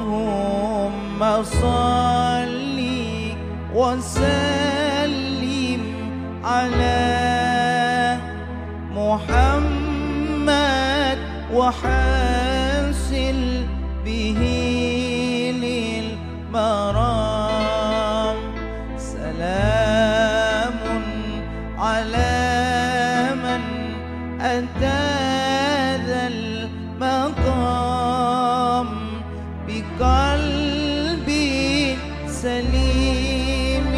اللهم صل وسلم على محمد وحاصل به للمرام سلام على من أتى ذا المقام بقلب سليم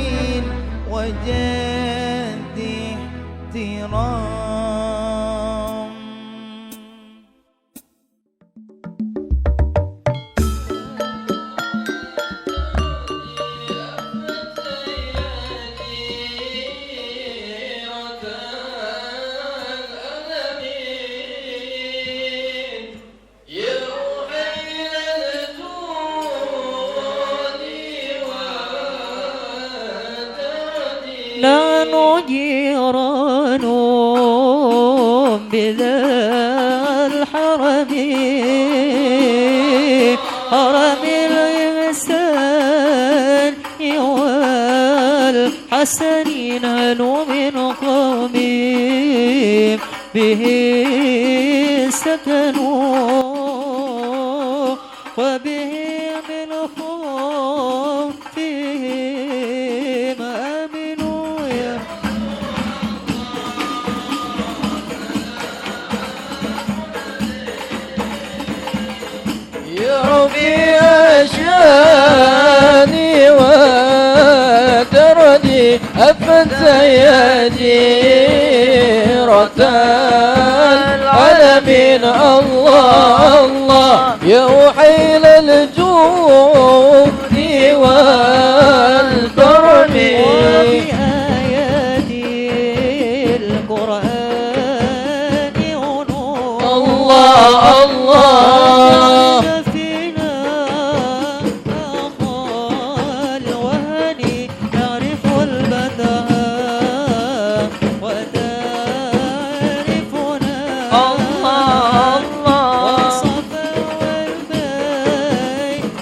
وجد احترام. نحن جيران بذا الحرم حرم الإحسان والحسن نحن من قوم به سكنوا وبه من خوفهم آمنوا يا ربي أشاني وتردي أفت يدي العالمين الله الله يا وحيل الجود والكرم وبآيات القرآن ونور الله الله فينا أخا الوهن نعرف البداء وتعرفنا الله الله والصفا والبيت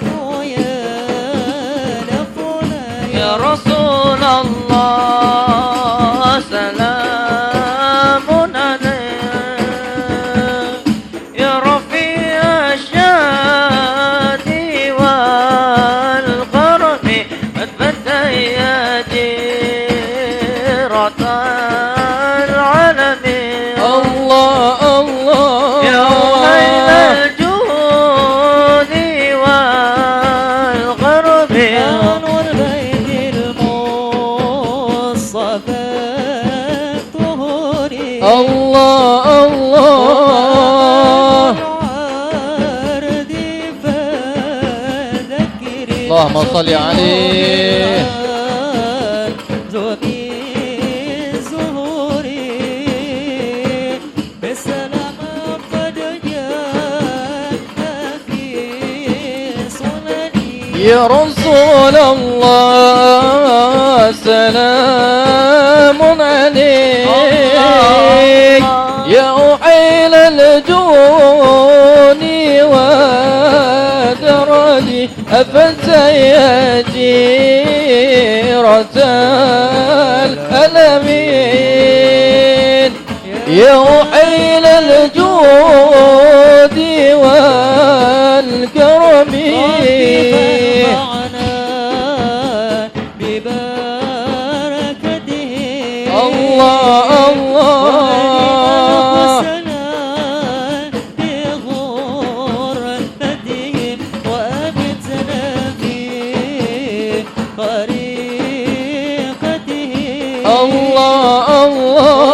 ويالفنا يا رسول الله سلام عليك يا رفيع الشاد والغرب أثبت يا جيرة العالمين الله الله يا ويل الجود والغرب نور البيت المصطفى طهوري الله الله العرض فذكري اللهم صل عليه زومي زهوري بالسلام قد جاء في سنني يا رسول الله سلام عليك يا أحيل الجون ودرجي أفنت يا جيرة الألمين يا أحيل الجود والكرم معنا ببركته الله الله بغرفتهم وأمتنا في طريقتهم الله الله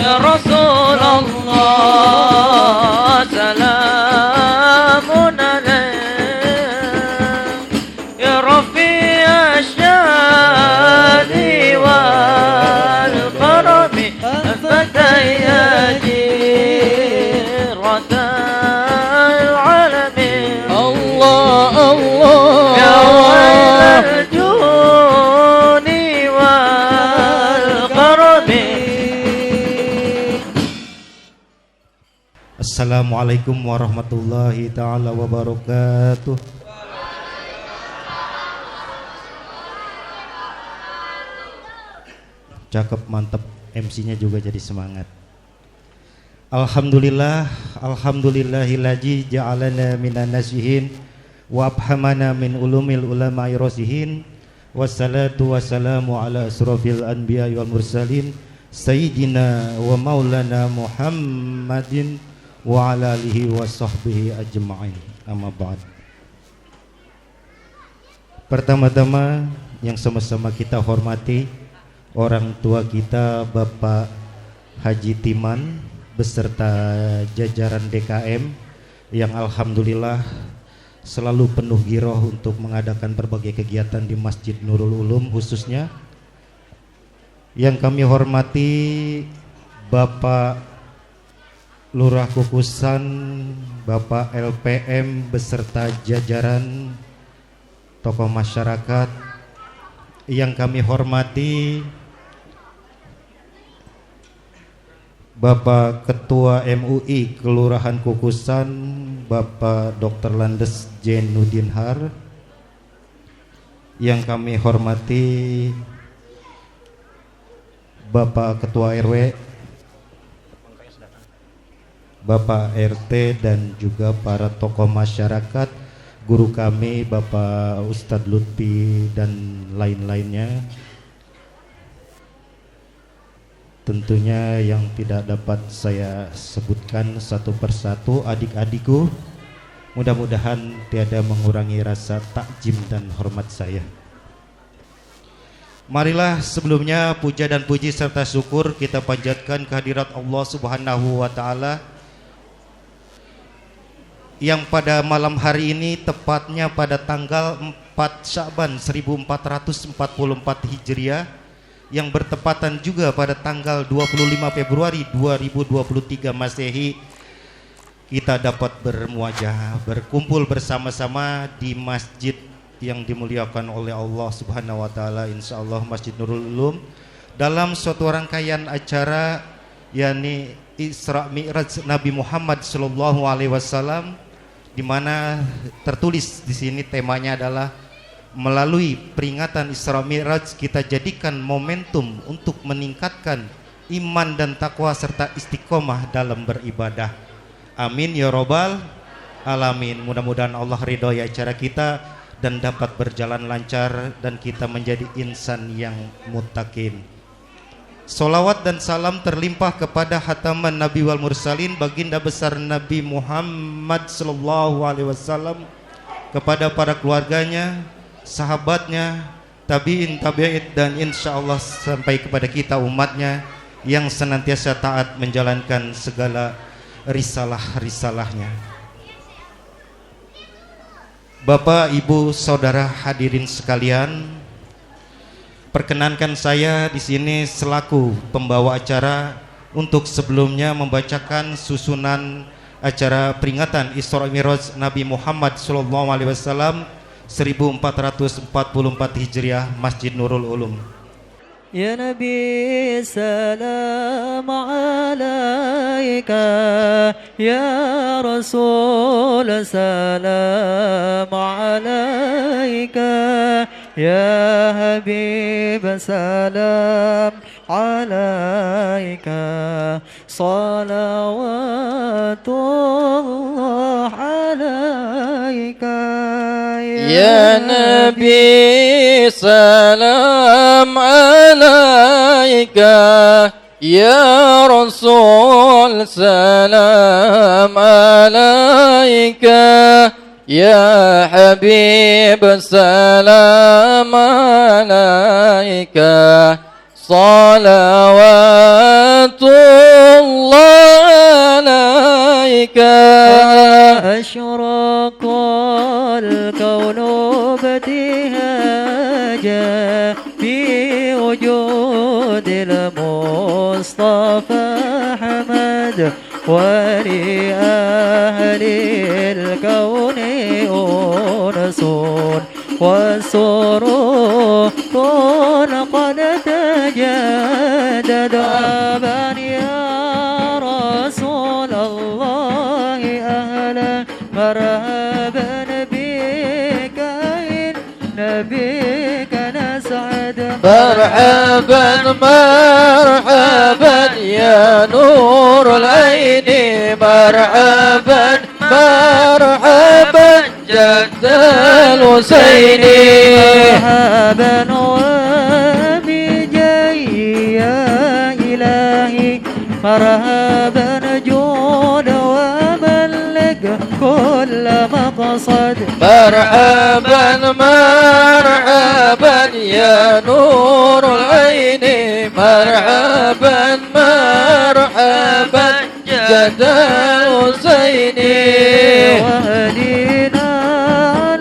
يا رسول الله سلام عليك يا رفيع Assalamualaikum warahmatullahi ta'ala wabarakatuh. Cakep, mantep, MC-nya juga jadi semangat. Alhamdulillah, alhamdulillahillazi ja'alana minan nasihin wa abhamana min ulumil ulama'i rasihin. Wassalatu wassalamu ala asrafil anbiya wal mursalin sayyidina wa maulana Muhammadin wa ala alihi wa sahbihi ajma'in. Amma ba'd. Pertama-tama yang sama-sama kita hormati orang tua kita Bapak Haji Timan beserta jajaran DKM yang alhamdulillah selalu penuh giroh untuk mengadakan berbagai kegiatan di Masjid Nurul Ulum, khususnya yang kami hormati Bapak Lurah Kukusan, Bapak LPM beserta jajaran tokoh masyarakat, yang kami hormati Bapak Ketua MUI Kelurahan Kukusan, Bapak Dr. Landes Jainuddin Har, yang kami hormati Bapak Ketua RW, Bapak RT, dan juga para tokoh masyarakat, guru kami Bapak Ustadz Lutfi dan lain-lainnya. Tentunya yang tidak dapat saya sebutkan satu persatu, adik-adikku, mudah-mudahan tiada mengurangi rasa takjim dan hormat saya. Marilah sebelumnya puja dan puji serta syukur kita panjatkan kehadirat Allah Subhanahu wa Ta'ala yang pada malam hari ini, tepatnya pada tanggal 4 Sya'ban 1444 Hijriah, yang bertepatan juga pada tanggal 25 Februari 2023 Masehi, kita dapat bermuajah, berkumpul bersama-sama di masjid yang dimuliakan oleh Allah Subhanahu wa Ta'ala, insyaallah Masjid Nurul Ulum, dalam suatu rangkaian acara yakni Isra Mi'raj Nabi Muhammad sallallahu alaihi wasallam, di mana tertulis di sini temanya adalah melalui peringatan Isra Mi'raj kita jadikan momentum untuk meningkatkan iman dan takwa serta istiqomah dalam beribadah. Amin ya robbal alamin. Mudah-mudahan Allah ridhoi acara kita dan dapat berjalan lancar dan kita menjadi insan yang muttaqin. Salawat dan salam terlimpah kepada hataman Nabi wal Mursalin, baginda besar Nabi Muhammad sallallahu alaihi wasallam, kepada para keluarganya, sahabatnya, tabi'in, tabi'id, dan insya Allah sampai kepada kita umatnya yang senantiasa taat menjalankan segala risalah-risalahnya. Bapak, Ibu, Saudara hadirin sekalian, perkenankan saya di sini selaku pembawa acara untuk sebelumnya membacakan susunan acara peringatan Isra Mi'raj Nabi Muhammad SAW 1444 Hijriah, Masjid Nurul Ulum. Ya Nabi salam alaika, Ya Rasul salam alaika, Ya Habib salam alaika, salawatullah alaika. Ya Nabi salam alaika, Ya Rasul salam alaika, Ya Habib salam alaika, salawatullah alaika. Asyraqal kaunu batihaja fi wujudil Mustafa Hamad, wa li ahlil kauni unsun wa sururun qad tajaddada. Ya Rasulullah نبيك نسعد مرحبا مرحبا يا نور العين مرحبا مرحبا جد الحسين مرحبا وبجاي يا إلهي مرحبا جود وملك كل مقصد مرحبا مرحبا يا نور العين مرحبا مرحبا جد الحسين واهدنا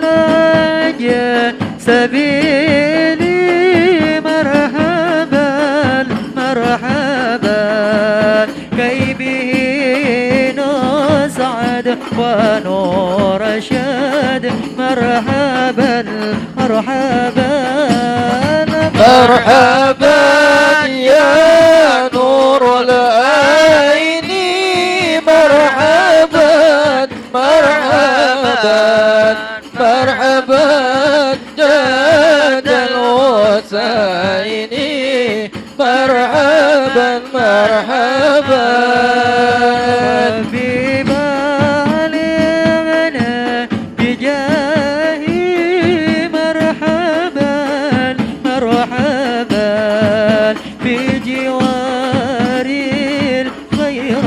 نجد سبيلي مرحبا مرحبا كي به نسعد ونور شاد مرحبا مرحبا مرحبا يا نور العين مرحبا مرحبا مرحبا جد الحسين مرحبا مرحبا ببالغنا بجاهي مرحبا مرحبا بجواري الخير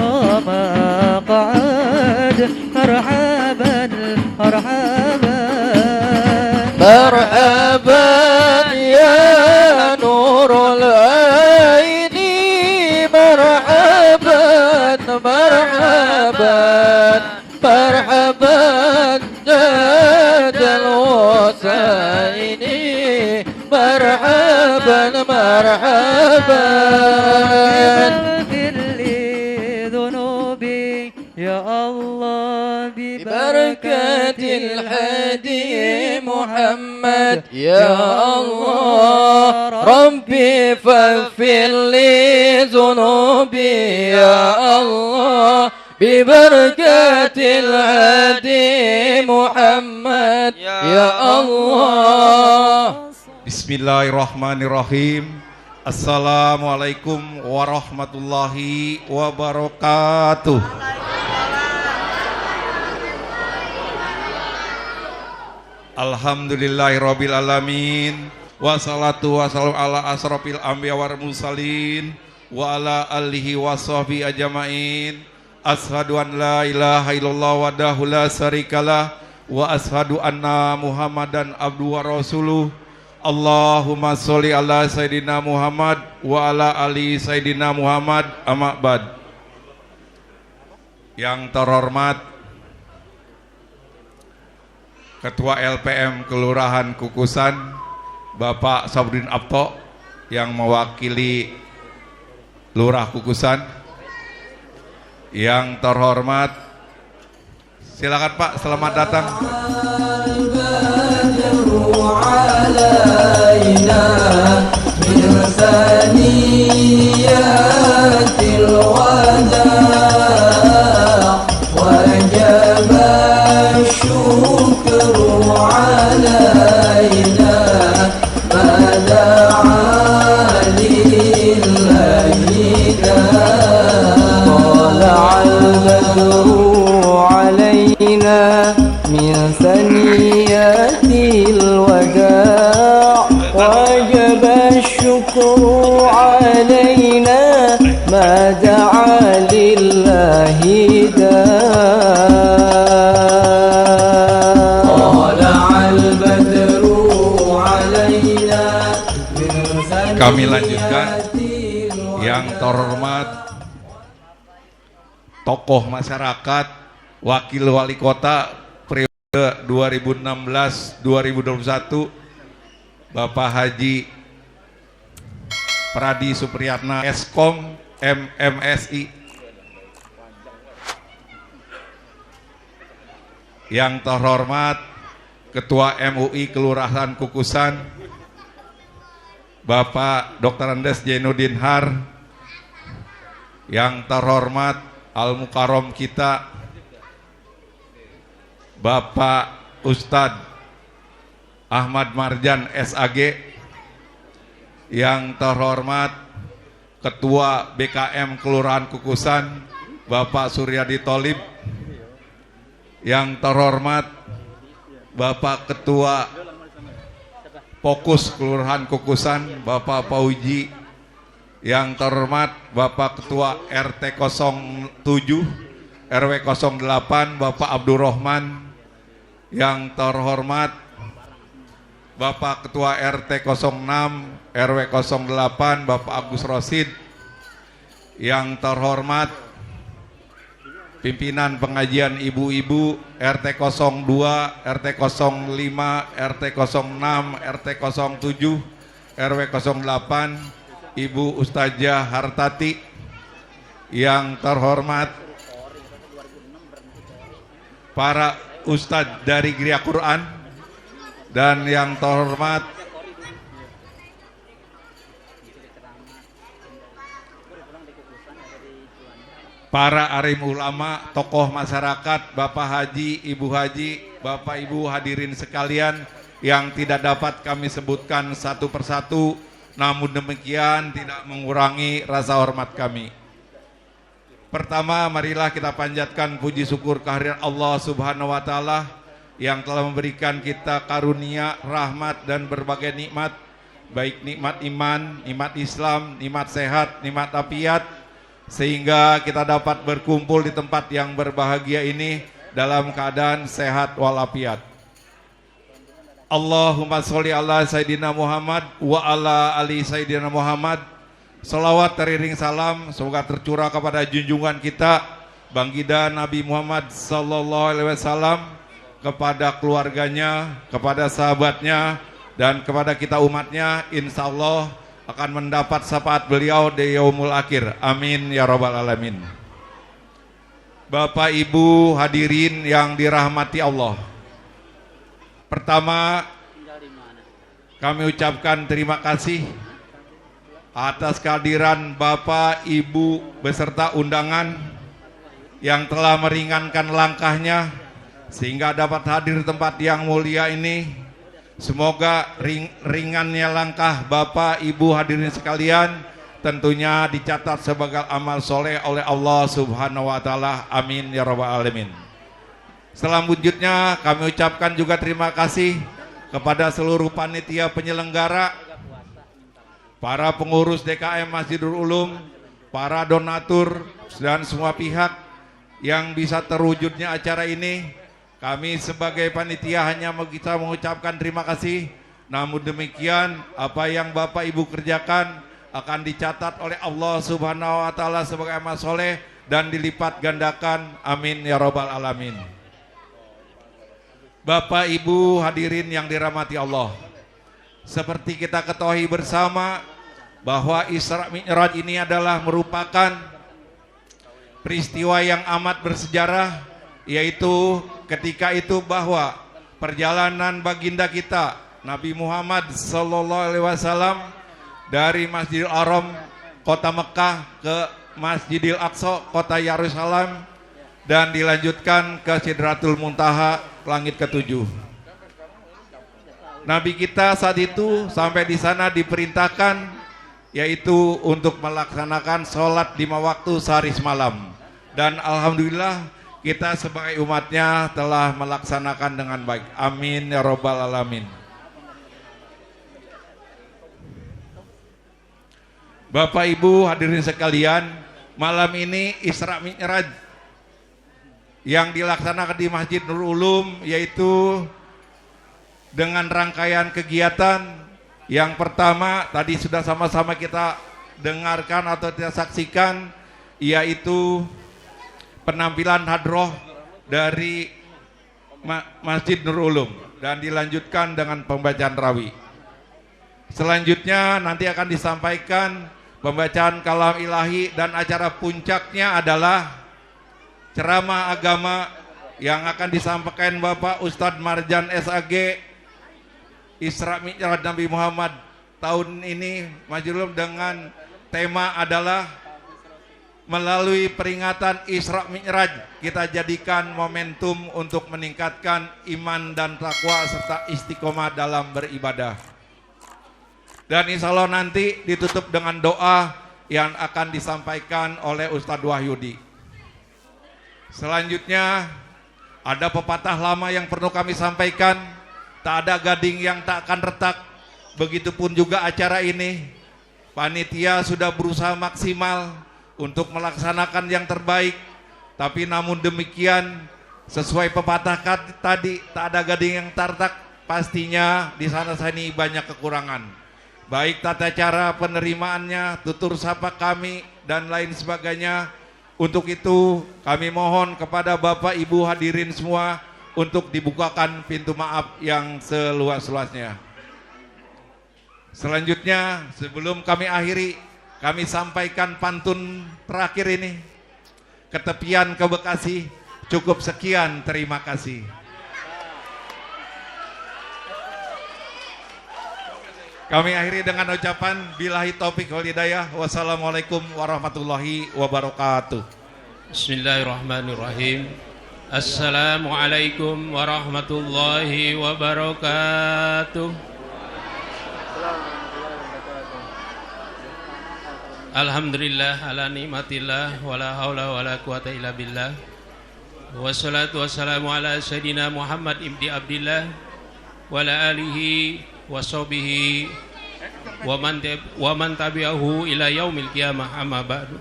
مقعد مرحبا مرحبا مرحبا يا نور العين مرحبا مرحبا مرحبا جد الحسين مرحبا مرحبا اغفر لي ذنوبي يا الله ببركة الهادي محمد يا الله ربي فاغفر لي ذنوبي يا الله ببركة الهادي محمد يا الله Bismillahirrahmanirrahim. Assalamualaikum warahmatullahi wabarakatuh. Alhamdulillahirabbil alamin. Wassalatu wassalamu ala asrofil anbiya wal mursalin wa ala alihi washabihi ajmain. Ashhadu an la ilaha illallah wahdahu la syarikalah wa ashhadu anna Muhammadan abduhu wa rasuluh. Allahumma sholli ala Sayyidina Muhammad wa ala ali Sayyidina Muhammad amma ba'd. Yang terhormat Ketua LPM Kelurahan Kukusan Bapak Sabudin Abto yang mewakili Lurah Kukusan. Yang terhormat, silakan Pak, selamat datang. من ثنيات الوداع وجب الشكر علينا ما دعا لله داع طلع البدر علينا من ثنيات. Kami lanjutkan. Yang terhormat tokoh masyarakat, wakil wali kota periode 2016-2021 Bapak Haji Pradi Supriyatna Eskom MMSI. Yang terhormat Ketua MUI Kelurahan Kukusan Bapak Dr. Andes Jainuddin Har. Yang terhormat Al-Mukarram kita Bapak Ustadz Ahmad Marjan SAG, yang terhormat Ketua BKM Kelurahan Kukusan Bapak Suryadi Tholib, yang terhormat Bapak Ketua Fokus Kelurahan Kukusan Bapak Pauji, yang terhormat Bapak Ketua RT 07 RW 08 Bapak Abdurrahman, yang terhormat Bapak Ketua RT 06 RW 08 Bapak Agus Rosid, yang terhormat pimpinan pengajian ibu-ibu RT 02, RT 05, RT 06, RT 07, RW 08 Ibu Ustazah Hartati, yang terhormat para ustadz dari Geria Quran, dan yang terhormat para alim ulama, tokoh masyarakat, Bapak Haji, Ibu Haji, Bapak Ibu hadirin sekalian yang tidak dapat kami sebutkan satu persatu, namun demikian tidak mengurangi rasa hormat kami. Pertama, marilah kita panjatkan puji syukur kehadirat Allah Subhanahu wa Ta'ala yang telah memberikan kita karunia, rahmat, dan berbagai nikmat, baik nikmat iman, nikmat Islam, nikmat sehat, nikmat afiat, sehingga kita dapat berkumpul di tempat yang berbahagia ini dalam keadaan sehat walafiat. Allahumma sholli ala Sayyidina Muhammad wa ala ali Sayyidina Muhammad. Salawat teriring salam semoga tercurah kepada junjungan kita Baginda Nabi Muhammad sallallahu alaihi wasallam, kepada keluarganya, kepada sahabatnya, dan kepada kita umatnya. Insya Allah akan mendapat syafaat beliau di yaumul akhir. Amin ya rabbal alamin. Bapak Ibu hadirin yang dirahmati Allah, pertama kami ucapkan terima kasih atas kehadiran Bapak, Ibu beserta undangan yang telah meringankan langkahnya sehingga dapat hadir di tempat yang mulia ini. Semoga ringannya langkah Bapak, Ibu hadirin sekalian tentunya dicatat sebagai amal soleh oleh Allah Subhanahu wa Ta'ala. Amin ya rabbal alamin. Selanjutnya kami ucapkan juga terima kasih kepada seluruh panitia penyelenggara, para pengurus DKM Masjidul Ulum, para donatur, dan semua pihak yang bisa terwujudnya acara ini. Kami sebagai panitia hanya bisa mengucapkan terima kasih. Namun demikian, apa yang Bapak Ibu kerjakan akan dicatat oleh Allah Subhanahu wa Ta'ala sebagai amal soleh dan dilipat gandakan. Amin ya rabbal alamin. Bapak Ibu hadirin yang dirahmati Allah, seperti kita ketahui bersama bahwa Isra Mi'raj ini adalah merupakan peristiwa yang amat bersejarah, yaitu ketika itu bahwa perjalanan baginda kita Nabi Muhammad sallallahu alaihi wasallam dari Masjidil Haram kota Mekah ke Masjidil Aqsa kota Yerusalem dan dilanjutkan ke Sidratul Muntaha langit ketujuh. Nabi kita saat itu sampai di sana diperintahkan yaitu untuk melaksanakan sholat 5 waktu sehari semalam, dan alhamdulillah kita sebagai umatnya telah melaksanakan dengan baik. Amin ya rabbal alamin. Bapak Ibu hadirin sekalian, malam ini Isra Mi'raj yang dilaksanakan di Masjid Nurul Ulum, yaitu dengan rangkaian kegiatan. Yang pertama tadi sudah sama-sama kita dengarkan atau kita saksikan, yaitu penampilan hadroh dari Masjid Nurul Ulum dan dilanjutkan dengan pembacaan rawi. Selanjutnya nanti akan disampaikan pembacaan kalam ilahi, dan acara puncaknya adalah ceramah agama yang akan disampaikan Bapak Ustadz Marjan SAG, Isra Mi'raj Nabi Muhammad tahun ini Masjidul Ulum, dengan tema adalah melalui peringatan Isra Mi'raj kita jadikan momentum untuk meningkatkan iman dan takwa serta istiqomah dalam beribadah. Dan insya Allah nanti ditutup dengan doa yang akan disampaikan oleh Ustadz Wahyudi. Selanjutnya ada pepatah lama yang perlu kami sampaikan, tak ada gading yang tak akan retak. Begitupun juga acara ini, panitia sudah berusaha maksimal untuk melaksanakan yang terbaik. Tapi namun demikian, sesuai pepatah tadi, tak ada gading yang tak retak. Pastinya di sana sini banyak kekurangan. Baik tata cara penerimaannya, tutur sapa kami, dan lain sebagainya. Untuk itu kami mohon kepada Bapak Ibu hadirin semua untuk dibukakan pintu maaf yang seluas-luasnya. Selanjutnya sebelum kami akhiri, kami sampaikan pantun terakhir ini. Ketepian ke Bekasi, cukup sekian, terima kasih. Kami akhiri dengan ucapan billahi taufik wal hidayah. Wassalamualaikum warahmatullahi wabarakatuh. Bismillahirrahmanirrahim. Assalamualaikum warahmatullahi wabarakatuh. Alhamdulillah ala nikmatillah wala haula wala quwata illa billah. Wassalatu wassalamu ala sayyidina Muhammad ibni Abdillah wa ala alihi washabihi wa man tabi'ahu ila yaumil qiyamah, amma ba'du.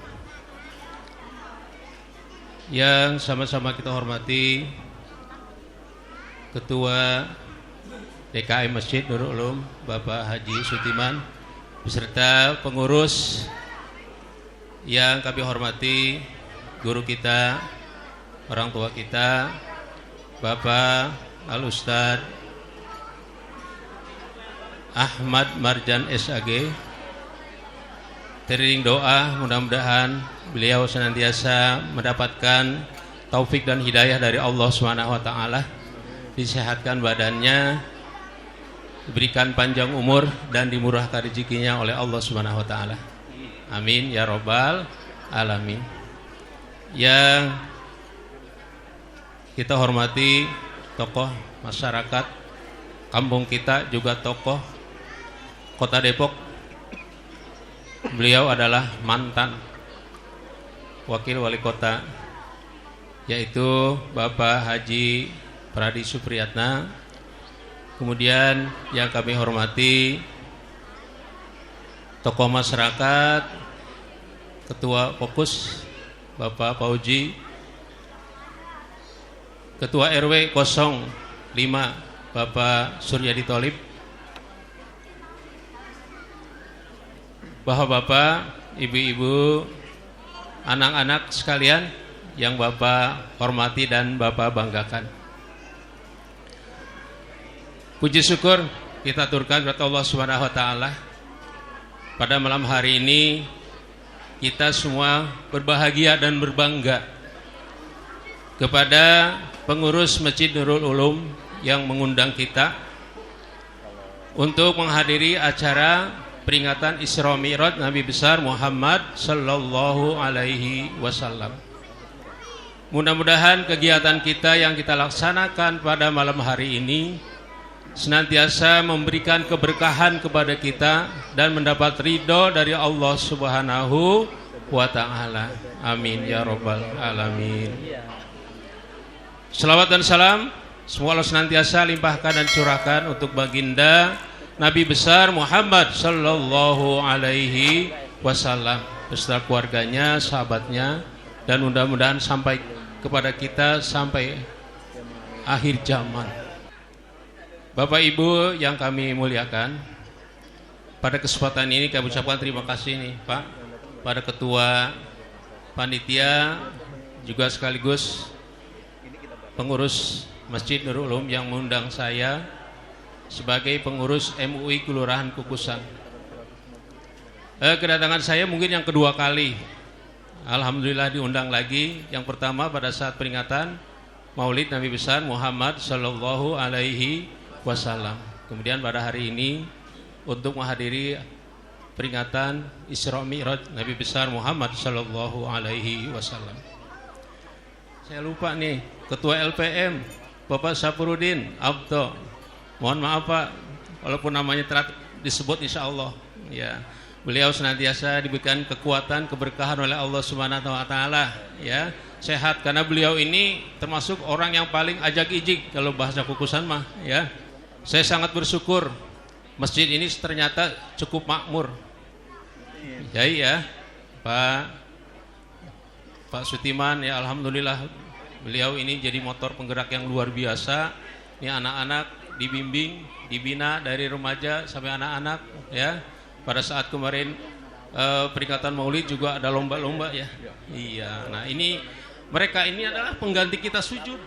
Yang sama-sama kita hormati Ketua DKM Masjid Nurul Ulum Bapak Haji Sutiman beserta pengurus yang kami hormati, guru kita, orang tua kita, Bapak Al-Ustadz Ahmad Marjan SAG. Teriring doa, mudah-mudahan beliau senantiasa mendapatkan taufik dan hidayah dari Allah SWT, disehatkan badannya, diberikan panjang umur dan dimurahkan rezekinya oleh Allah SWT. Amin ya robbal alamin. Yang kita hormati tokoh masyarakat kampung kita, juga tokoh Kota Depok. Beliau adalah mantan wakil wali kota, yaitu Bapak Haji Pradi Supriyatna. Kemudian yang kami hormati tokoh masyarakat, Ketua Fokus Bapak Pauji, Ketua RW 05 Bapak Suryadi Tholib, Bapak-bapak, ibu-ibu, anak-anak sekalian yang Bapak hormati dan Bapak banggakan. Puji syukur kita aturkan kepada Allah SWT. Pada malam hari ini kita semua berbahagia dan berbangga kepada pengurus Masjid Nurul Ulum yang mengundang kita untuk menghadiri acara peringatan Isra Mi'raj Nabi besar Muhammad sallallahu alaihi wasallam. Mudah-mudahan kegiatan kita yang kita laksanakan pada malam hari ini senantiasa memberikan keberkahan kepada kita dan mendapat ridho dari Allah Subhanahu wa ta'ala. Amin ya rabbal alamin. Selawat dan salam semoga Allah senantiasa limpahkan dan curahkan untuk baginda Nabi besar Muhammad sallallahu alaihi wasallam beserta keluarganya, sahabatnya, dan mudah-mudahan sampai kepada kita sampai akhir zaman. Bapak Ibu yang kami muliakan, pada kesempatan ini kami ucapkan terima kasih nih Pak pada Ketua Panitia juga sekaligus pengurus Masjid Nurul Ulum yang mengundang saya sebagai pengurus MUI Kelurahan Kukusan. Kedatangan saya mungkin yang kedua kali. Alhamdulillah diundang lagi. Yang pertama pada saat peringatan Maulid Nabi besar Muhammad sallallahu alaihi wasallam. Kemudian pada hari ini untuk menghadiri peringatan Isra Mi'raj Nabi besar Muhammad sallallahu alaihi wasallam. Saya lupa nih, Ketua LPM Bapak Sapurudin Abdo. Mohon maaf Pak, walaupun namanya telah disebut insya Allah. Ya, beliau senantiasa diberikan kekuatan, keberkahan oleh Allah Subhanahu wa taala, ya. Sehat karena beliau ini termasuk orang yang paling ajak-ijik kalau bahasa kukusan mah, ya. Saya sangat bersyukur masjid ini ternyata cukup makmur. Jadi ya, Pak Sutiman ya, alhamdulillah beliau ini jadi motor penggerak yang luar biasa. Ini anak-anak dibimbing, dibina dari remaja sampai anak-anak, ya. Pada saat kemarin peringatan Maulid juga ada lomba-lomba ya. Iya. Nah, ini mereka ini adalah pengganti kita sujud.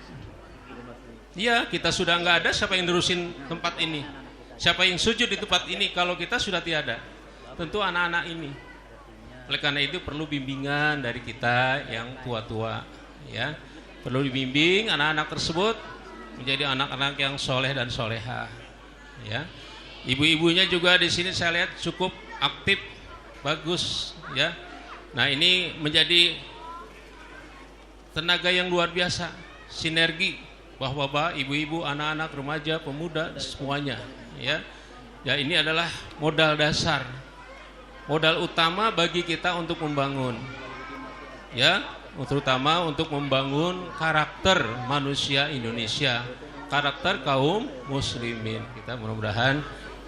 Iya, kita sudah nggak ada, siapa yang nerusin tempat ini? Siapa yang sujud di tempat ini kalau kita sudah tiada? Tentu anak-anak ini. Oleh karena itu perlu bimbingan dari kita yang tua-tua, ya. Perlu dibimbing anak-anak tersebut menjadi anak-anak yang soleh dan soleha, ya. Ibu-ibunya juga di sini saya lihat cukup aktif, bagus, ya. Nah, ini menjadi tenaga yang luar biasa, sinergi bapak-bapak, ibu-ibu, anak-anak, remaja, pemuda, semuanya, ya. Ya, ini adalah modal dasar, modal utama bagi kita untuk membangun, ya, terutama untuk membangun karakter manusia Indonesia, karakter kaum muslimin. Kita mudah-mudahan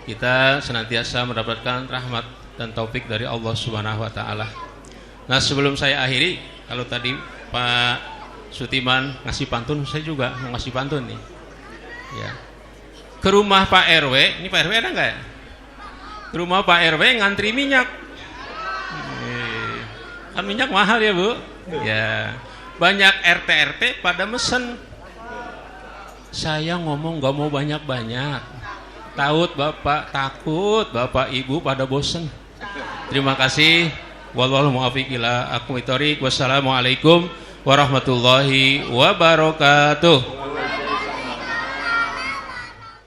kita senantiasa mendapatkan rahmat dan taufik dari Allah Subhanahu wa taala. Nah, sebelum saya akhiri, kalau tadi Pak Sutiman ngasih pantun, saya juga mau ngasih pantun nih. Ya. Ke rumah Pak RW, ini Pak RW ada enggak ya? Ke rumah Pak RW ngantri minyak. Kan minyak mahal ya, Bu? Ya. Banyak RT-RT pada mesen. Saya ngomong gak mau banyak-banyak. Takut Bapak Ibu pada bosen. Terima kasih. Wallahu muwaffiq ila aqwamit thoriq. Wassalamualaikum warahmatullahi wabarakatuh.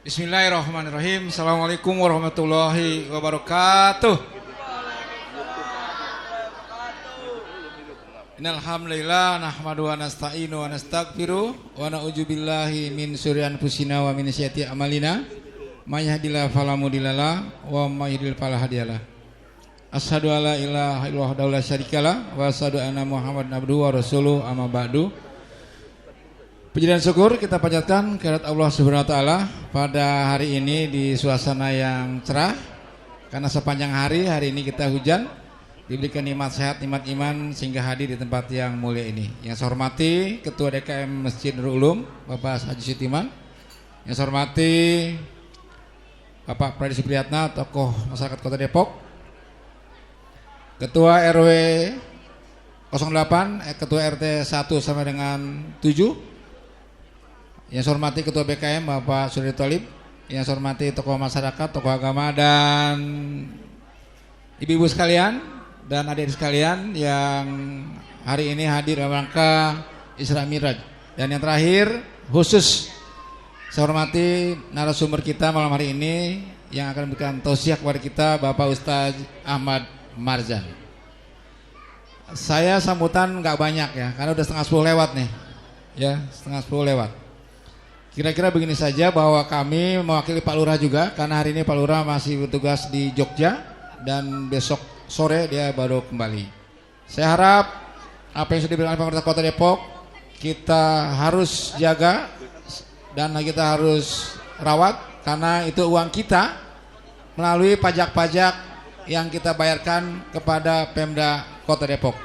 Bismillahirrahmanirrahim. Assalamualaikum warahmatullahi wabarakatuh. Innalhamdulillah nahmadu wa nasta'inu wa nastaghfiru wa na'udzu billahi min syururi anfusina wa min sayyiati a'malina may yahdihillahu fala mudhillalah wa may yudhlil fala hadiyalah. Asyhadu alla ilaha illallah wahdahu la syarikalah wa asyhadu anna Muhammadan abduhu wa rasuluhu amma ba'du. Puji dan syukur kita panjatkan kehadirat Allah Subhanahu wa taala pada hari ini di suasana yang cerah, karena sepanjang hari ini kita hujan, diberikan nikmat sehat, nikmat iman sehingga hadir di tempat yang mulia ini. Yang saya hormati Ketua DKM Masjid Nurul Ulum Bapak Haji Sutiman, yang saya hormati Bapak Pradi Supriyatna, tokoh masyarakat Kota Depok, Ketua RW 08, Ketua RT 1 sampai dengan 7, yang saya hormati Ketua BKM Bapak Suri Tholib, yang saya hormati tokoh masyarakat, tokoh agama, dan ibu-ibu sekalian dan adik sekalian yang hari ini hadir dalam rangka Isra Mi'raj. Dan yang terakhir, khusus saya hormati narasumber kita malam hari ini yang akan memberikan tausiah kepada kita, Bapak Ustadz Ahmad Marzan. Saya sambutan nggak banyak ya, karena udah 9:30 lewat nih, ya 9:30 lewat. Kira-kira begini saja, bahwa kami mewakili Pak Lurah juga, karena hari ini Pak Lurah masih bertugas di Jogja dan besok sore dia baru kembali. Saya harap apa yang sudah diberikan oleh pemerintah Kota Depok kita harus jaga dan kita harus rawat, karena itu uang kita melalui pajak-pajak yang kita bayarkan kepada Pemda Kota Depok.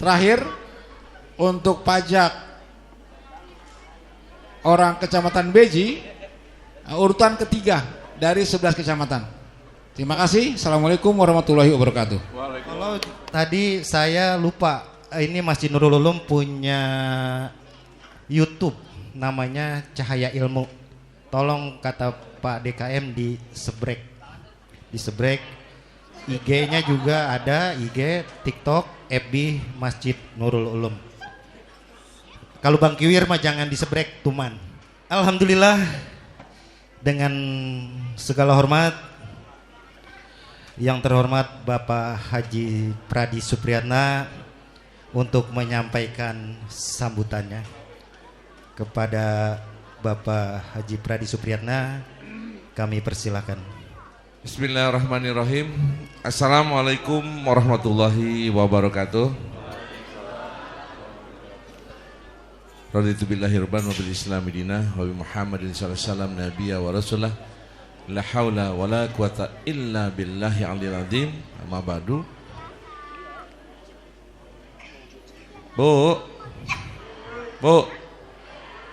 Terakhir, untuk pajak orang Kecamatan Beji, urutan ketiga dari 11 kecamatan. Terima kasih. Assalamualaikum warahmatullahi wabarakatuh. Kalau tadi saya lupa, ini Masjid Nurul Ulum punya YouTube namanya Cahaya Ilmu. Tolong kata Pak DKM di sebrek. IG-nya juga ada, IG, TikTok, FB Masjid Nurul Ulum. Kalau Bang Kiwir mah jangan disebrek, tuman. Alhamdulillah, dengan segala hormat Yang terhormat Bapak Haji Pradi Supriyatna untuk menyampaikan sambutannya. Kepada Bapak Haji Pradi Supriyatna kami persilakan. Bismillahirrahmanirrahim. Assalamualaikum warahmatullahi wabarakatuh. Raditu billahi rabban wa bil islami dinah wa bi Muhammadin sallallahu alaihi wasallam nabiyya wa rasulah. La haula wa la quwata illa billahi aliyil azim. Amma ba'du. Bu.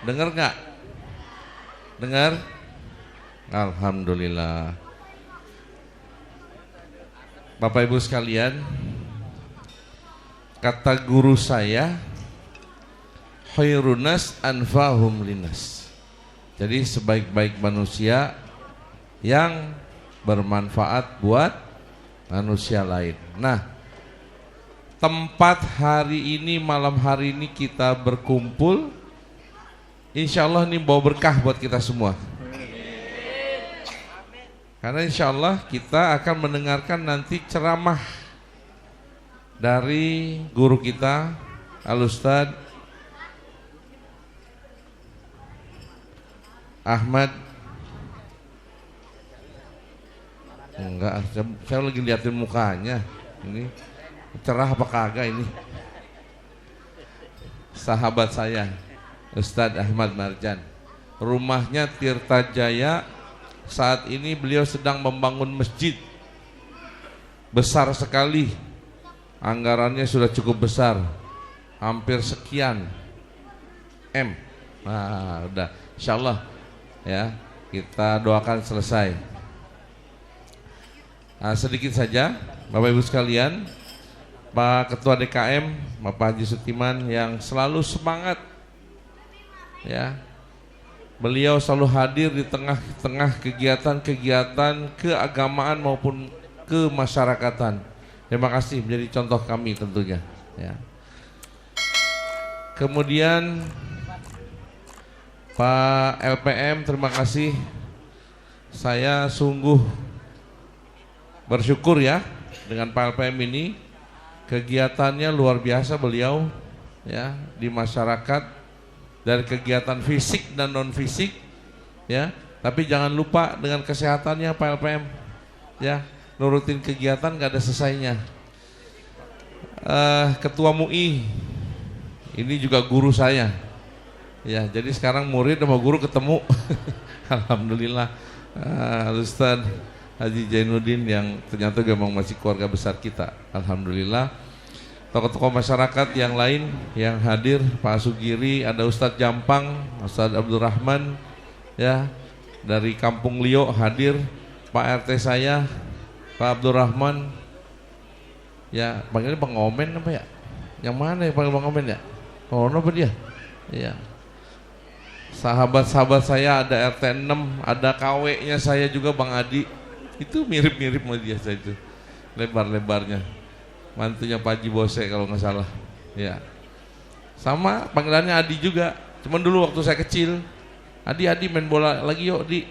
Dengar nggak? Dengar? Alhamdulillah. Bapak Ibu sekalian, kata guru saya, khairunas anfahum linas. Jadi sebaik-baik manusia yang bermanfaat buat manusia lain. Nah, tempat hari ini, malam hari ini kita berkumpul, insya Allah ini bawa berkah buat kita semua. Karena insya Allah kita akan mendengarkan nanti ceramah dari guru kita, Al-Ustaz Ahmad. Enggak, saya lagi liatin mukanya. Ini cerah apa kagak ini? Sahabat saya, Ustadz Ahmad Marjan. Rumahnya Tirta Jaya. Saat ini beliau sedang membangun masjid besar sekali. Anggarannya sudah cukup besar, hampir sekian M. Nah, udah, insya Allah ya, kita doakan selesai. Nah, sedikit saja Bapak Ibu sekalian, Pak Ketua DKM Bapak Haji Sutiman yang selalu semangat ya. Beliau selalu hadir di tengah-tengah kegiatan-kegiatan keagamaan maupun kemasyarakatan. Terima kasih, menjadi contoh kami tentunya ya. Kemudian Pak LPM, terima kasih. Saya sungguh bersyukur ya dengan Pak LPM ini. Kegiatannya luar biasa beliau ya di masyarakat, dari kegiatan fisik dan non fisik ya. Tapi jangan lupa dengan kesehatannya Pak LPM ya, nurutin kegiatan gak ada selesainya. Ketua MUI ini juga guru saya ya, jadi sekarang murid sama guru ketemu. Alhamdulillah. Ustaz Haji Jainuddin yang ternyata memang masih keluarga besar kita. Alhamdulillah. Tokoh-tokoh masyarakat yang lain yang hadir, Pak Sugiri, ada Ustadz Jampang, Ustadz Abdurrahman ya, dari Kampung Lio hadir, Pak RT saya, Pak Abdurrahman ya, panggilnya Bang Omen apa ya? Yang mana ya panggil Bang Omen ya? Oh, apa dia? Iya. Sahabat-sahabat saya ada RT 6, ada KW-nya saya juga Bang Adi. Itu mirip-mirip sama dia saya itu. Lebar-lebarnya. Mantunya Pak Haji Bose kalau nggak salah ya, sama panggilannya Adi juga, cuman dulu waktu saya kecil, Adi main bola lagi yuk Di.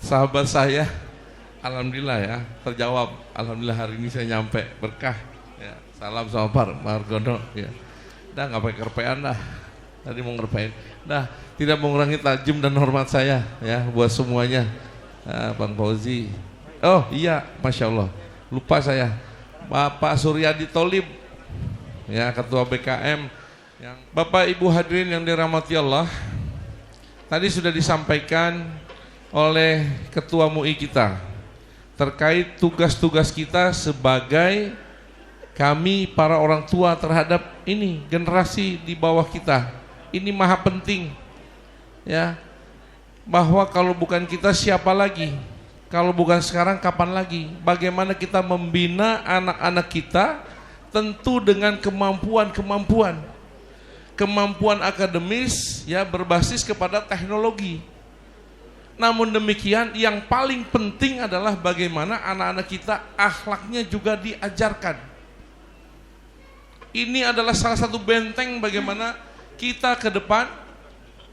Sahabat saya, alhamdulillah ya terjawab, alhamdulillah hari ini saya nyampe berkah ya. Salam sama Pak Margono ya, dah nggak pakai kerpean dah, tadi mau ngerpein dah, tidak mengurangi tajam dan hormat saya ya buat semuanya. Bang Fauzi. Oh iya, Masya Allah, lupa saya, Bapak Suryadi Tolib ya, Ketua BKM. Yang Bapak Ibu hadirin yang dirahmati Allah, tadi sudah disampaikan oleh Ketua MUI kita terkait tugas-tugas kita sebagai kami para orang tua terhadap ini generasi di bawah kita. Ini maha penting ya, bahwa kalau bukan kita siapa lagi? Kalau bukan sekarang kapan lagi? Bagaimana kita membina anak-anak kita, tentu dengan kemampuan akademis ya, berbasis kepada teknologi. Namun demikian yang paling penting adalah bagaimana anak-anak kita akhlaknya juga diajarkan. Ini adalah salah satu benteng bagaimana kita ke depan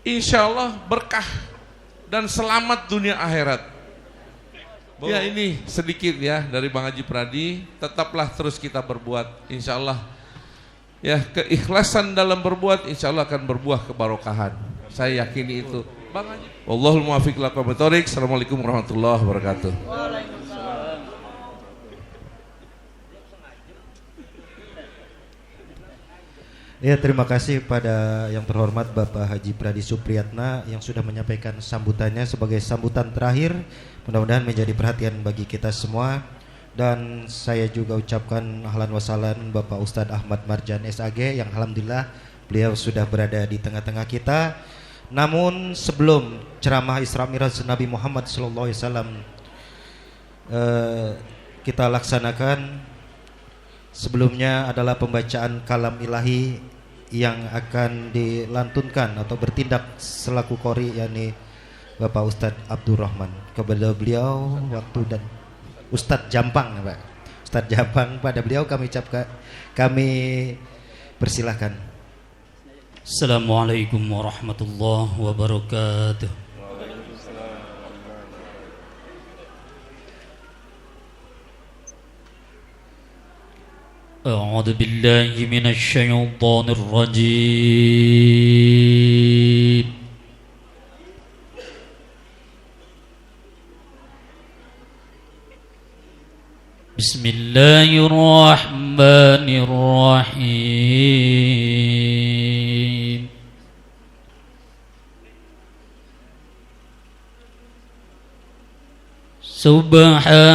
insya Allah berkah dan selamat dunia akhirat. Ya ini sedikit ya dari Bang Haji Pradi. Tetaplah terus kita berbuat, insya Allah. Ya keikhlasan dalam berbuat, insya Allah akan berbuah kebarokahan. Saya yakini itu. Bang Haji. Wallahul muwaffiq ila aqwamit thoriq. Assalamualaikum warahmatullahi wabarakatuh. Ya, terima kasih pada yang terhormat Bapak Haji Pradi Supriyatna yang sudah menyampaikan sambutannya sebagai sambutan terakhir. Mudah-mudahan menjadi perhatian bagi kita semua. Dan saya juga ucapkan ahlan wa sahlan Bapak Ustadz Ahmad Marjan SAG yang alhamdulillah beliau sudah berada di tengah-tengah kita. Namun sebelum ceramah Isra Mi'raj Nabi Muhammad SAW kita laksanakan, sebelumnya adalah pembacaan kalam ilahi yang akan dilantunkan atau bertindak selaku qori, yakni Bapak Ustadz Abdurrahman. Kepada beliau waktu dan Ustadz Jampang, Pak. Ustadz Jampang, pada beliau kami persilahkan. Assalamualaikum warahmatullahi wabarakatuh. أعوذ بالله من الشيطان الرجيم بسم الله الرحمن الرحيم سبحان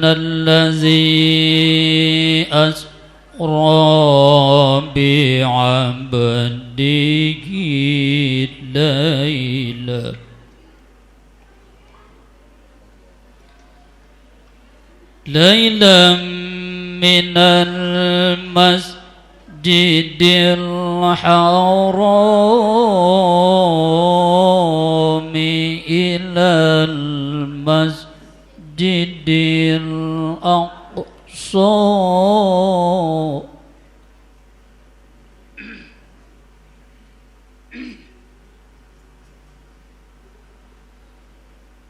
الذي أسرى بعبده ليلا من المسجد الحرام إلى المسجد الأقصى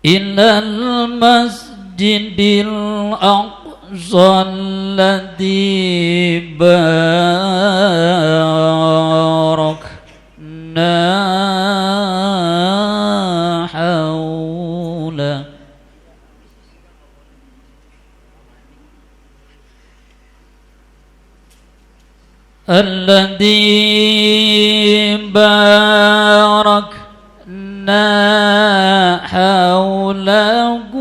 إلى المسجد الأقصى الذي باركنا حوله الذي باركنا حوله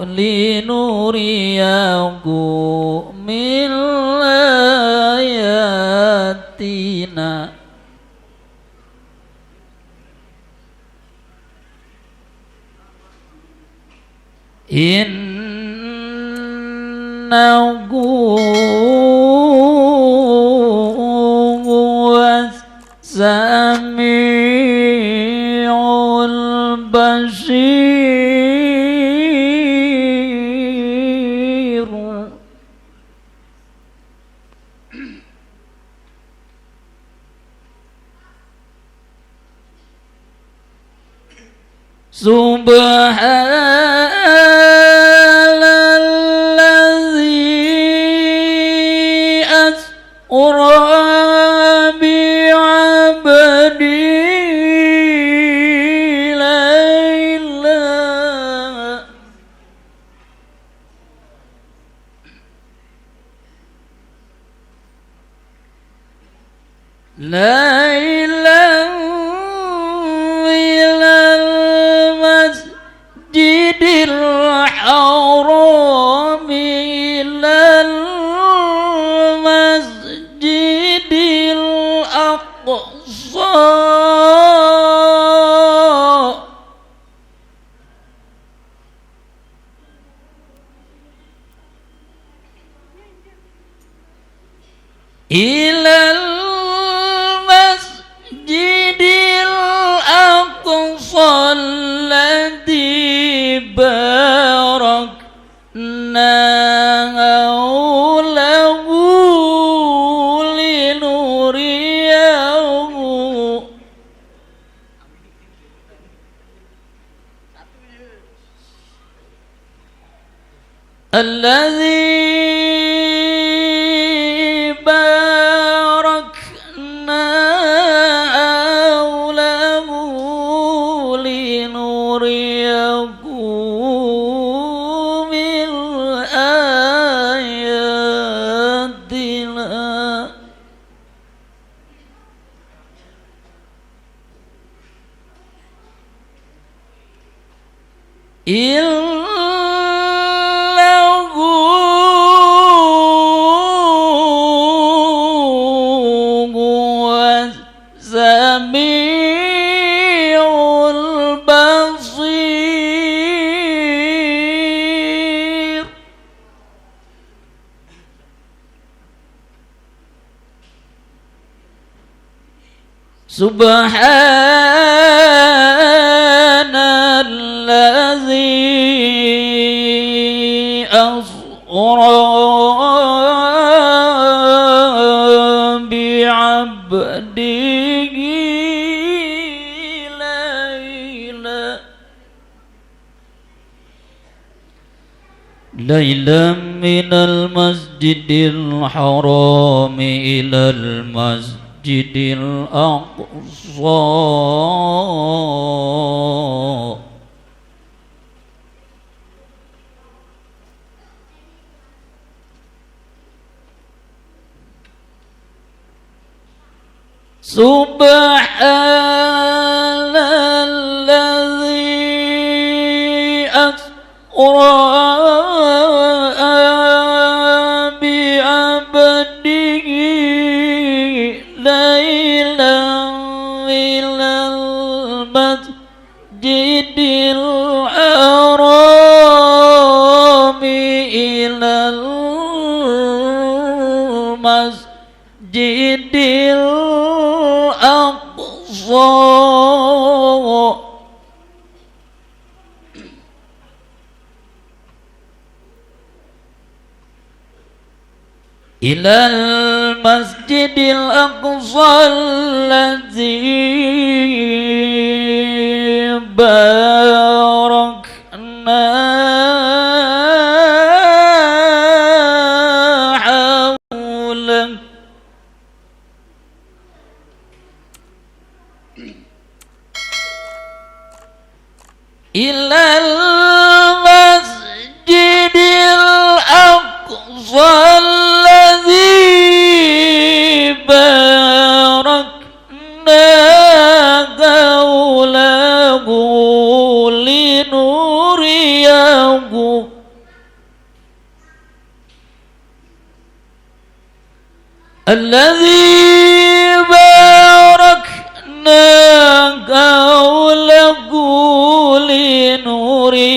لنريه من آياتنا إنه هو السميع البصير سبحان الذي أسرى بعبده ليلا إلى المسجد الحرام إلى المسجد الأقصى إلى المسجد الأقصى الذي باركنا حوله لنريه الذي باركنا حوله لنريه من آياتنا إنه هو السميع البصير سبحان الذي أسرى بعبده ليلا من المسجد الحرام إلى المسجد الأقصى سبحان الذي أسرى بعبده ليلا من المسجد الحرام إلى المسجد الأقصى إلى المسجد الأقصى الذي باركنا حوله إلى المسجد الأقصى الذي باركنا حوله لنريه الذي باركنا حوله لنريه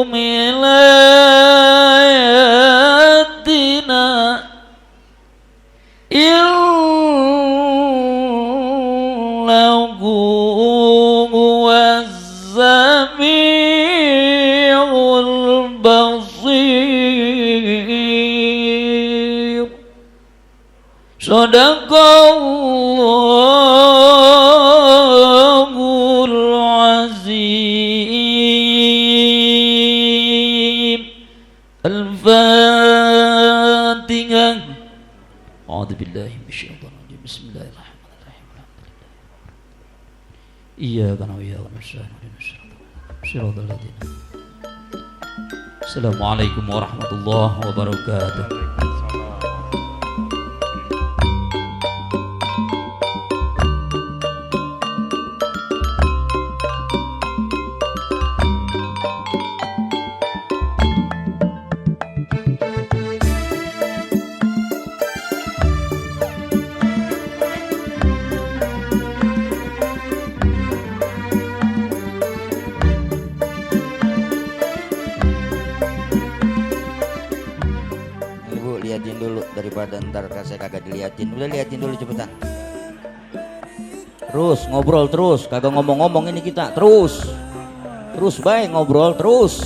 من آياتنا إنه هو السميع البصير صدق الله العظيم الفاتحة أعوذ بالله من الشيطان الرجيم بسم الله الرحمن الرحيم إياك نعبد وإياك نستعين اهدنا الصراط الذين السلام عليكم ورحمة الله وبركاته. Liatin dulu daripada ntar saya kagak diliatin. Udah liatin dulu cepetan. Terus ngobrol terus, kagak ngomong-ngomong ini kita. Terus baik ngobrol terus.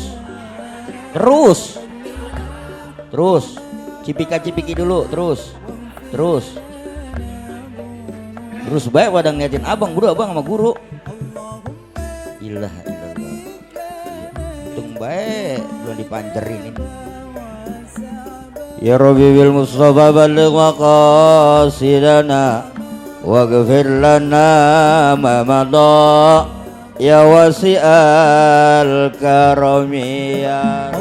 Cipika-cipiki dulu terus baik pada ngeliatin abang sama guru. Ilah. Untung baik belum dipancerin ini. Ya Rabbi bil Mustafa balligh maqasidana waghfir lana ma madha ya wasi'al karami ya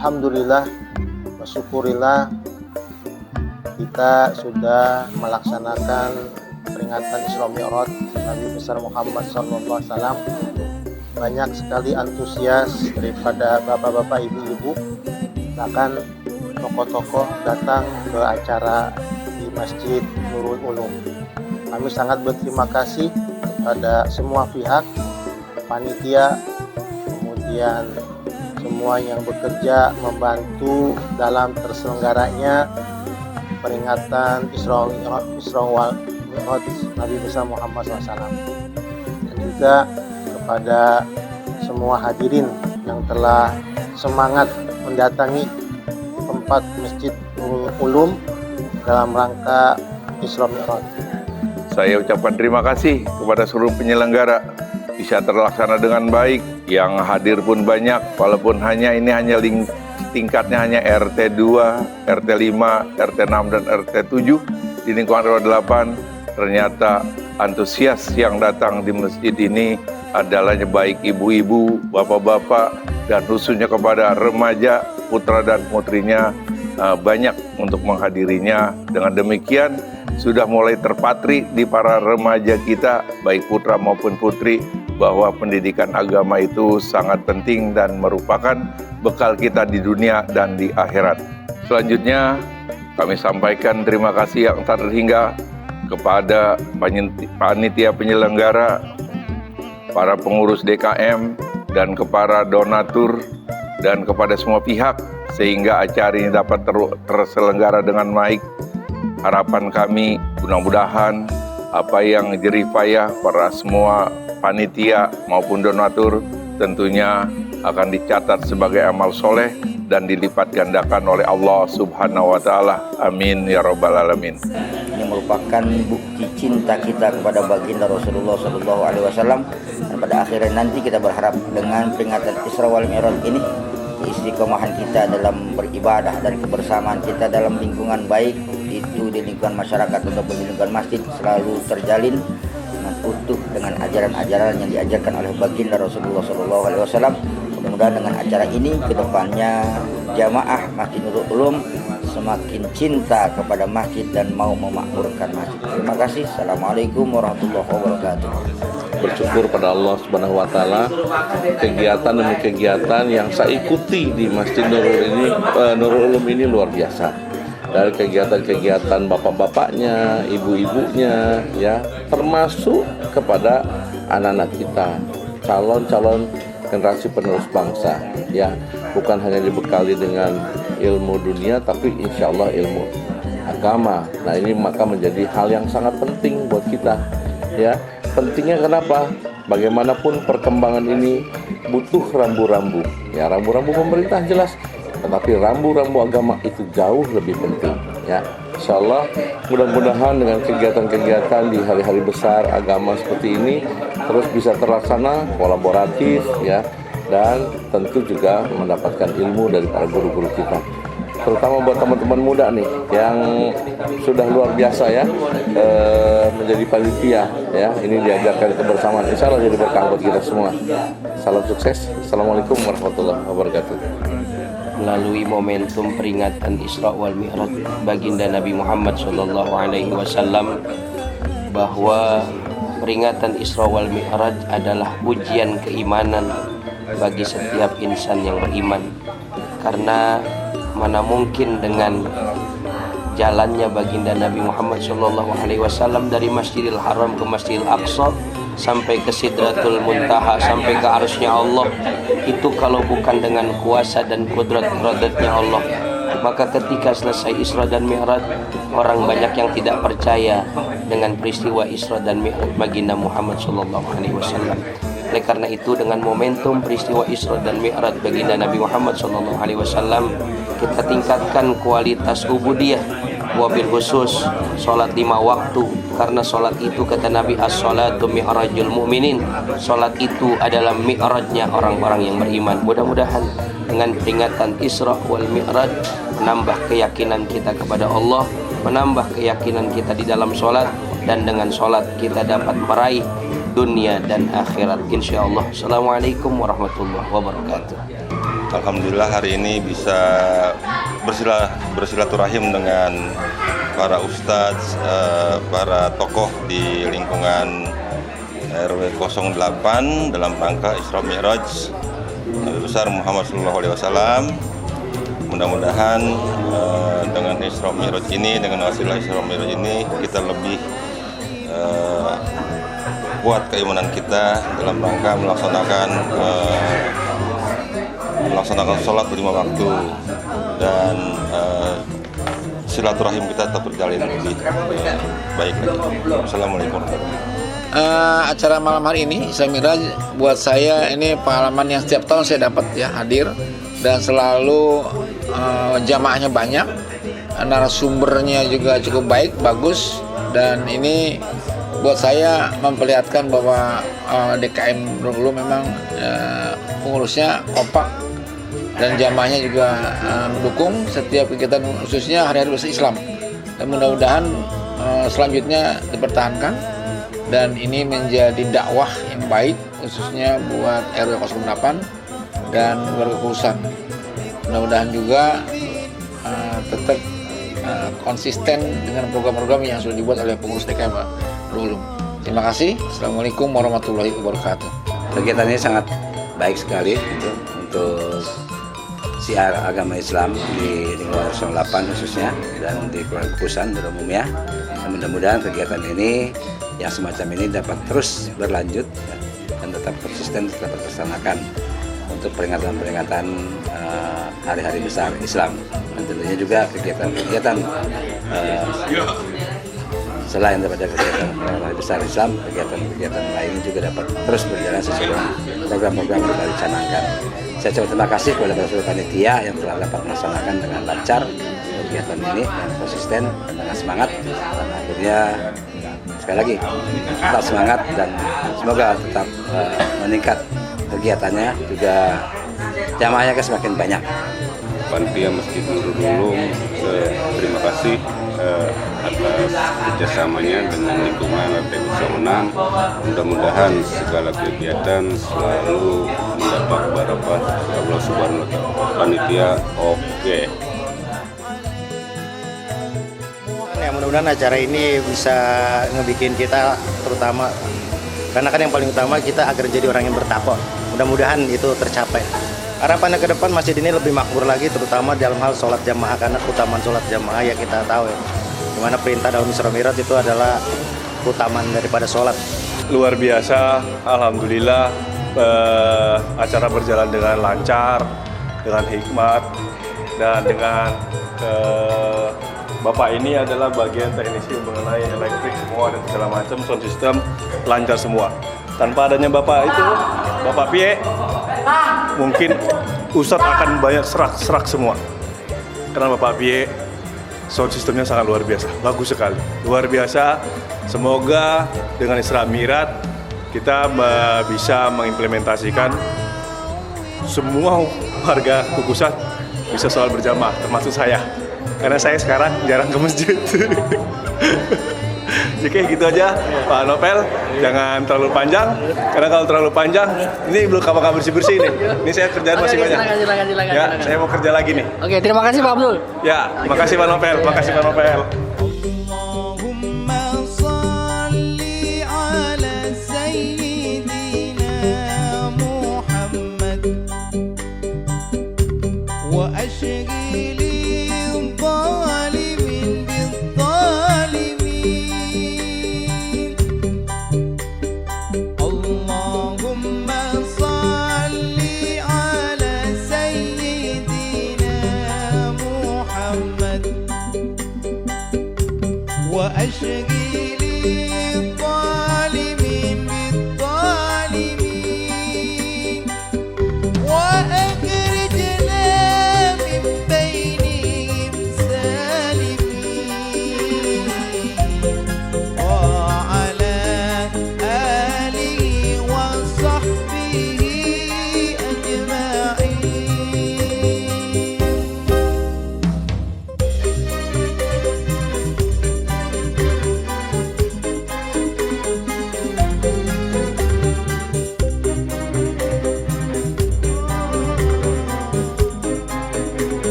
Alhamdulillah, bersyukurillah kita sudah melaksanakan peringatan Isra Mi'raj Nabi besar Muhammad SAW. Banyak sekali antusias daripada bapak-bapak, ibu-ibu, bahkan tokoh-tokoh datang ke acara di Masjid Nurul Ulum. Kami sangat berterima kasih kepada semua pihak, panitia, kemudian semua yang bekerja membantu dalam terselenggaranya peringatan Isra Mi'raj Nabi besar Muhammad SAW, dan juga kepada semua hadirin yang telah semangat mendatangi tempat Masjid Nurul Ulum dalam rangka Isra Mi'raj. Saya ucapkan terima kasih kepada seluruh penyelenggara, bisa terlaksana dengan baik. Yang hadir pun banyak, walaupun ini hanya tingkatnya hanya RT 2, RT 5, RT 6, dan RT 7 di lingkungan RW 8. Ternyata antusias yang datang di masjid ini adalah baik ibu-ibu, bapak-bapak, dan khususnya kepada remaja, putra dan putrinya banyak untuk menghadirinya. Dengan demikian sudah mulai terpatri di para remaja kita, baik putra maupun putri, bahwa pendidikan agama itu sangat penting dan merupakan bekal kita di dunia dan di akhirat. Selanjutnya kami sampaikan terima kasih yang tak terhingga kepada panitia penyelenggara, para pengurus DKM, dan kepada donatur, dan kepada semua pihak, sehingga acara ini dapat terselenggara dengan baik. Harapan kami mudah-mudahan apa yang jerih payah para semua panitia maupun donatur tentunya akan dicatat sebagai amal soleh dan dilipat gandakan oleh Allah Subhanahu wa Ta'ala. Amin ya Rabbal Alamin. Ini merupakan bukti cinta kita kepada baginda Rasulullah SAW, dan pada akhirnya nanti kita berharap dengan peringatan Isra wal Mi'raj ini, istiqomahan kita dalam beribadah dan kebersamaan kita dalam lingkungan baik, itu di lingkungan masyarakat ataupun di lingkungan masjid, selalu terjalin dengan utuh dengan ajaran-ajaran yang diajarkan oleh baginda Rasulullah SAW. Mudah-mudahan dengan acara ini kedepannya jamaah Masjid Nurul Ulum semakin cinta kepada masjid dan mau memakmurkan masjid. Terima kasih. Assalamualaikum warahmatullahi wabarakatuh. Bersyukur pada Allah Subhanahu wa Ta'ala, kegiatan demi kegiatan yang saya ikuti di Masjid Nurul Ulum ini luar biasa. Dari kegiatan-kegiatan bapak-bapaknya, ibu-ibunya, ya, termasuk kepada anak-anak kita, calon-calon generasi penerus bangsa, ya, bukan hanya dibekali dengan ilmu dunia, tapi insya Allah ilmu agama. Nah, ini maka menjadi hal yang sangat penting buat kita, ya. Pentingnya kenapa? Bagaimanapun perkembangan ini butuh rambu-rambu, ya, rambu-rambu pemerintah jelas, tetapi rambu-rambu agama itu jauh lebih penting, ya. Insyaallah mudah-mudahan dengan kegiatan-kegiatan di hari-hari besar agama seperti ini terus bisa terlaksana kolaboratif, ya, dan tentu juga mendapatkan ilmu dari para guru-guru kita. terutama buat teman-teman muda nih yang sudah luar biasa ya, menjadi panitia ya. Ini diajarkan kebersamaan, insya Allah jadi berkah buat kita semua. Salam sukses. Assalamualaikum warahmatullahi wabarakatuh. Melalui momentum peringatan Isra wal Mi'raj baginda Nabi Muhammad SAW, bahwa peringatan Isra wal Mi'raj adalah ujian keimanan bagi setiap insan yang beriman. Karena mana mungkin dengan jalannya baginda Nabi Muhammad SAW dari Masjidil Haram ke Masjidil Aqsa sampai ke Sidratul Muntaha, sampai ke arsy-Nya Allah, itu kalau bukan dengan kuasa dan kudrat-iradatnya Allah. Maka ketika selesai Isra dan Mi'raj, orang banyak yang tidak percaya dengan peristiwa Isra dan Mi'raj baginda Muhammad SAW. Oleh karena itu, dengan momentum peristiwa Isra dan Mi'raj baginda Nabi Muhammad SAW, kita tingkatkan kualitas ubudiyah, wabil khusus sholat 5 waktu. Karena sholat itu, kata Nabi, as-sholatu mi'rajul mu'minin, sholat itu adalah mi'rajnya orang-orang yang beriman. Mudah-mudahan dengan peringatan Isra wal Mi'raj menambah keyakinan kita kepada Allah, menambah keyakinan kita di dalam sholat, dan dengan sholat kita dapat meraih dunia dan akhirat insyaallah. Assalamualaikum warahmatullahi wabarakatuh. Alhamdulillah hari ini bisa bersilaturahim dengan para ustadz, para tokoh di lingkungan RW 08 dalam rangka Isra Mi'raj Nabi besar Muhammad SAW. Mudah-mudahan dengan Isra Mi'raj ini, dengan wasilah Isra Mi'raj ini, kita lebih kuat keimanan kita dalam rangka melaksanakan sholat 5 waktu, dan silaturahim kita tetap berjalin lebih baik. Assalamualaikum. Acara malam hari ini Isra Mi'raj buat saya ini pengalaman yang setiap tahun saya dapat ya, hadir, dan selalu jamaahnya banyak, narasumbernya juga cukup baik, bagus, dan ini buat saya memperlihatkan bahwa DKM dulu memang pengurusnya kompak dan jamaahnya juga mendukung setiap kegiatan, khususnya hari-hari besar Islam. Dan mudah-mudahan selanjutnya dipertahankan, dan ini menjadi dakwah yang baik khususnya buat RW 08 dan warga Kurusan. Mudah-mudahan juga tetap konsisten dengan program-program yang sudah dibuat oleh pengurus DKM dulu. Terima kasih. Assalamualaikum warahmatullahi wabarakatuh. Kegiatannya sangat baik sekali untuk siar agama Islam di lingkungan 08 khususnya, dan di keluarga Kurusan pada umumnya. Dan mudah-mudahan kegiatan ini yang semacam ini dapat terus berlanjut ya, dan tetap konsisten, tetap terlaksanakan untuk peringatan-peringatan hari-hari besar Islam. Dan tentunya juga kegiatan-kegiatan selain daripada kegiatan hari besar Islam, kegiatan-kegiatan lainnya juga dapat terus berjalan sesuai dengan program-program yang telah dicanangkan. Saya ucapkan terima kasih kepada seluruh panitia yang telah dapat melaksanakan dengan lancar kegiatan ini dan konsisten dan dengan semangat, dan akhirnya sekali lagi tetap semangat dan semoga tetap meningkat kegiatannya, juga jamaahnya semakin banyak. Panitia Masjid Nurul Ulum terima kasih atas kerjasamanya dengan lingkungan RT 06. Mudah-mudahan segala kegiatan selalu mendapat barokah Allah Subhanahu wa Ta'ala. Panitia oke. Ya, mudah-mudahan acara ini bisa ngebikin kita, terutama karena kan yang paling utama kita agar jadi orang yang bertakwa. Mudah-mudahan itu tercapai. Harapannya ke depan masjid ini lebih makmur lagi, terutama dalam hal sholat jamaah, karena keutamaan sholat jamaah ya kita tahu ya, dimana perintah dalam Isra Mi'raj itu adalah keutamaan daripada sholat. Luar biasa, alhamdulillah acara berjalan dengan lancar, dengan hikmat, dan dengan Bapak ini adalah bagian teknisi mengenai elektrik semua dan segala macam, sound system lancar semua. Tanpa adanya Bapak itu, Bapak Pie, mungkin Ustadz akan banyak serak semua. Karena Bapak Pie, sound systemnya sangat luar biasa, bagus sekali, luar biasa. Semoga dengan Isra Mi'raj kita bisa mengimplementasikan semua warga Kukusan bisa sholat berjamaah, termasuk saya. Karena saya sekarang jarang ke masjid. Oke, gitu aja Pak Novel, jangan terlalu panjang, karena kalau terlalu panjang, ini belum kapan bersih-bersih nih. Ini saya kerjaan masih banyak. Silakan. Ya, saya mau kerja lagi nih. Oke, terima kasih Pak Abdul. Ya, makasih Pak Novel, makasih Pak Novel.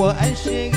وأشهد